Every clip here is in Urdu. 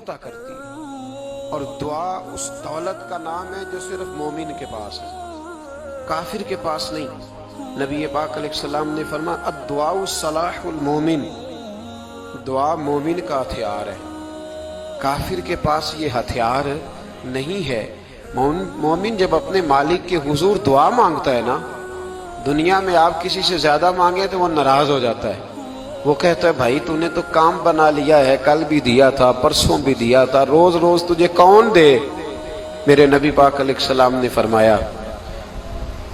پختہ کرتی ہے، اور دعا اس دولت کا نام ہے جو صرف مومن کے پاس ہے، کافر کے پاس نہیں۔ نبی پاک علیہ السلام نے فرمایا الدعاء صلاح المومن، دعا مومن کا ہتھیار ہے، کافر کے پاس یہ ہتھیار نہیں ہے۔ مومن جب اپنے مالک کے حضور دعا مانگتا ہے نا، دنیا میں آپ کسی سے زیادہ مانگے تو وہ ناراض ہو جاتا ہے، وہ کہتا ہے بھائی تو نے تو کام بنا لیا ہے، کل بھی دیا تھا، پرسوں بھی دیا تھا، روز روز تجھے کون دے؟ میرے نبی پاک علیہ السلام نے فرمایا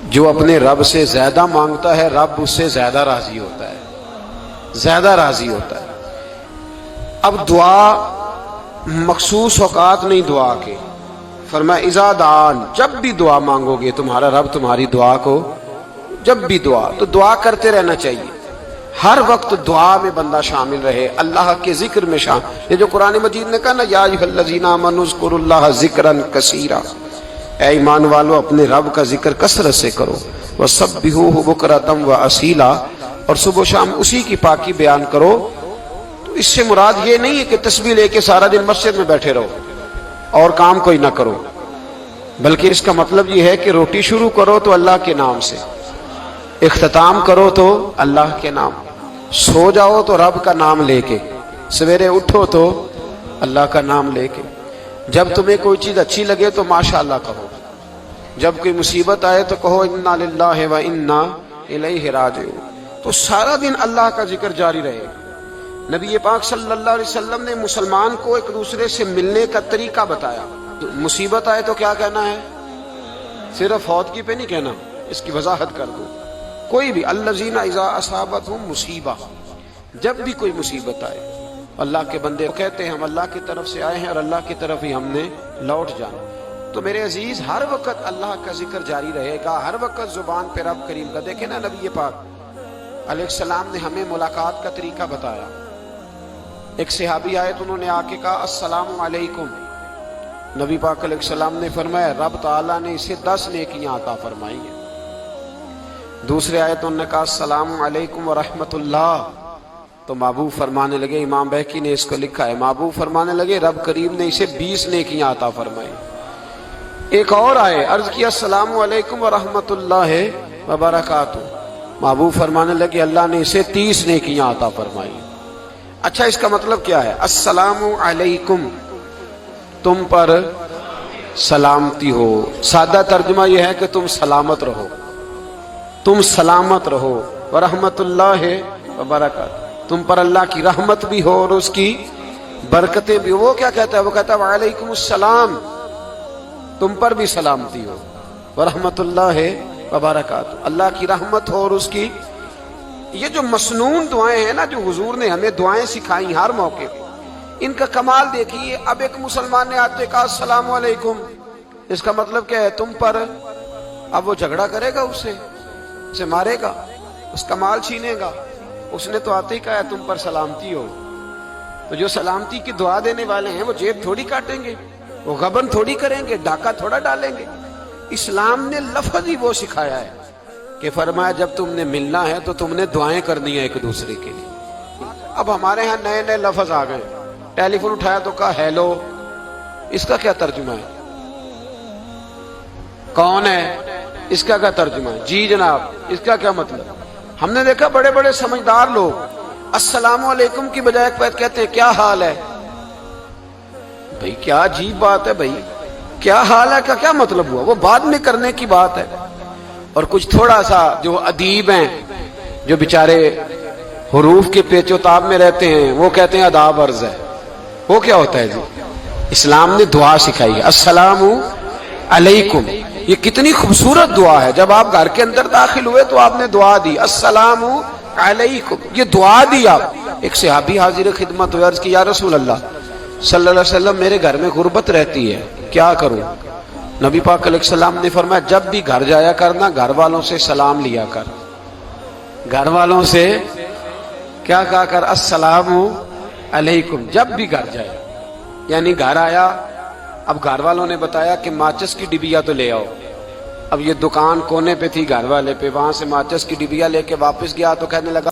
جو اپنے رب سے زیادہ مانگتا ہے رب اس سے زیادہ راضی ہوتا ہے، زیادہ راضی ہوتا ہے۔ اب دعا مخصوص اوقات نہیں دعا کے، فرمایا اذا دعان، جب بھی دعا مانگو گے تمہارا رب تمہاری دعا کو، جب بھی دعا تو دعا کرتے رہنا چاہیے، ہر وقت دعا میں بندہ شامل رہے، اللہ کے ذکر میں شامل۔ یہ جو قرآن مجید نے کہا نا یا ایھا الذین آمنوا اذکروا اللہ ذکرا کثیرا، اے ایمان والو اپنے رب کا ذکر کثرت سے کرو، وسبحوہ بکرۃ واصیلا، اور صبح و شام اسی کی پاکی بیان کرو۔ تو اس سے مراد یہ نہیں ہے کہ تسبیح لے کے سارا دن مسجد میں بیٹھے رہو اور کام کوئی نہ کرو، بلکہ اس کا مطلب یہ ہے کہ روٹی شروع کرو تو اللہ کے نام سے، اختتام کرو تو اللہ کے نام، سو جاؤ تو رب کا نام لے کے، سویرے اٹھو تو اللہ کا نام لے کے، جب تمہیں کوئی چیز اچھی لگے تو ماشاءاللہ کہو، جب کوئی مصیبت آئے تو کہو انا للہ و انا الیہ راجعون۔ تو سارا دن اللہ کا ذکر جاری رہے گا۔ نبی پاک صلی اللہ علیہ وسلم نے مسلمان کو ایک دوسرے سے ملنے کا طریقہ بتایا۔ مصیبت آئے تو کیا کہنا ہے؟ صرف فوت کی پہ نہیں کہنا، اس کی وضاحت کر دو۔ کوئی بھی الذین اذا اصابتہم مصیبہ، جب بھی کوئی مصیبت آئے اللہ کے بندے کہتے ہیں ہم اللہ کی طرف سے آئے ہیں اور اللہ کی طرف ہی ہم نے لوٹ جانا۔ تو میرے عزیز ہر وقت اللہ کا ذکر جاری رہے گا، ہر وقت زبان پہ رب کریم کا۔ دیکھیں نا نبی پاک علیہ السلام نے ہمیں ملاقات کا طریقہ بتایا۔ ایک صحابی آئے تو انہوں نے آ کے کہا السلام علیکم، نبی پاک علیہ السلام نے فرمایا رب تعالیٰ نے اسے 10 نیکیاں عطا فرمائی ہیں۔ دوسرے آئے تو انہوں نے کہا السلام علیکم ورحمۃ اللہ، تو محبوب فرمانے لگے، امام بہقی نے اس کو لکھا ہے، محبوب فرمانے لگے رب کریم نے اسے 20 نیکیاں عطا فرمائی۔ ایک اور آئے، عرض کیا السلام علیکم ورحمۃ اللہ وبرکاتہ، محبوب فرمانے لگے اللہ نے اسے 30 نیکیاں عطا فرمائی۔ اچھا اس کا مطلب کیا ہے؟ السلام علیکم، تم پر سلامتی ہو، سادہ ترجمہ یہ ہے کہ تم سلامت رہو، تم سلامت رہو، ورحمۃ اللہ وبرکاتہ، تم پر اللہ کی رحمت بھی ہو اور اس کی برکتیں بھی ہو۔ وہ کیا کہتا ہے؟ وہ کہتا ہے وعلیکم السلام، تم پر بھی سلامتی ہو، ورحمۃ اللہ وبرکاتہ، اللہ کی رحمت ہو اور اس کی۔ یہ جو مسنون دعائیں ہیں نا جو حضور نے ہمیں دعائیں سکھائی ہر موقع پہ، ان کا کمال دیکھیے۔ اب ایک مسلمان نے آتے کہا السلام علیکم، اس کا مطلب کیا ہے؟ تم پر۔ اب وہ جھگڑا کرے گا اسے مارے گا، اس کا مال چھینے گا؟ اس نے تو آتے ہی کہا تم پر سلامتی ہو۔ تو جو سلامتی کی دعا دینے والے ہیں وہ جیب تھوڑی کاٹیں گے، وہ غبن تھوڑی کریں گے، ڈاکہ تھوڑا ڈالیں گے۔ اسلام نے لفظ ہی وہ سکھایا ہے کہ فرمایا جب تم نے ملنا ہے تو تم نے دعائیں کرنی ہیں ایک دوسرے کے لیے۔ اب ہمارے ہاں نئے نئے لفظ آ گئے، ٹیلی فون اٹھایا تو کہا ہیلو، اس کا کیا ترجمہ ہے؟ کون ہے؟ اس کا کیا ترجمہ ہے؟ جی جناب، اس کا کیا مطلب؟ ہم نے دیکھا بڑے بڑے سمجھدار لوگ السلام علیکم کی بجائے کہتے ہیں کیا حال ہے؟ بھئی کیا عجیب بات ہے، بھئی کیا حال ہے کا کیا مطلب ہوا؟ وہ بعد میں کرنے کی بات ہے۔ اور کچھ تھوڑا سا جو ادیب ہیں، جو بیچارے حروف کے پیچ و تاب میں رہتے ہیں، وہ کہتے ہیں آداب عرض ہے۔ وہ کیا ہوتا ہے جی؟ اسلام نے دعا سکھائی ہے السلام علیکم، یہ کتنی خوبصورت دعا ہے۔ جب آپ گھر کے اندر داخل ہوئے تو آپ نے دعا دی السلام علیکم، یہ دعا دی آپ۔ ایک صحابی حاضر خدمت ہوئے، عرض کی یا رسول اللہ صلی اللہ علیہ وسلم میرے گھر میں غربت رہتی ہے، کیا کروں؟ نبی پاک علیہ السلام نے فرمایا جب بھی گھر جایا کرنا گھر والوں سے سلام لیا کر، گھر والوں سے کیا کہا کر؟ السلام علیکم، جب بھی گھر جائے۔ یعنی گھر آیا، اب گھر والوں نے بتایا کہ ماچس کی ڈبیا تو لے آؤ۔ اب یہ دکان کونے پہ تھی گھر والے پہ، وہاں سے ماچس کی ڈبیا لے کے واپس گیا تو کہنے لگا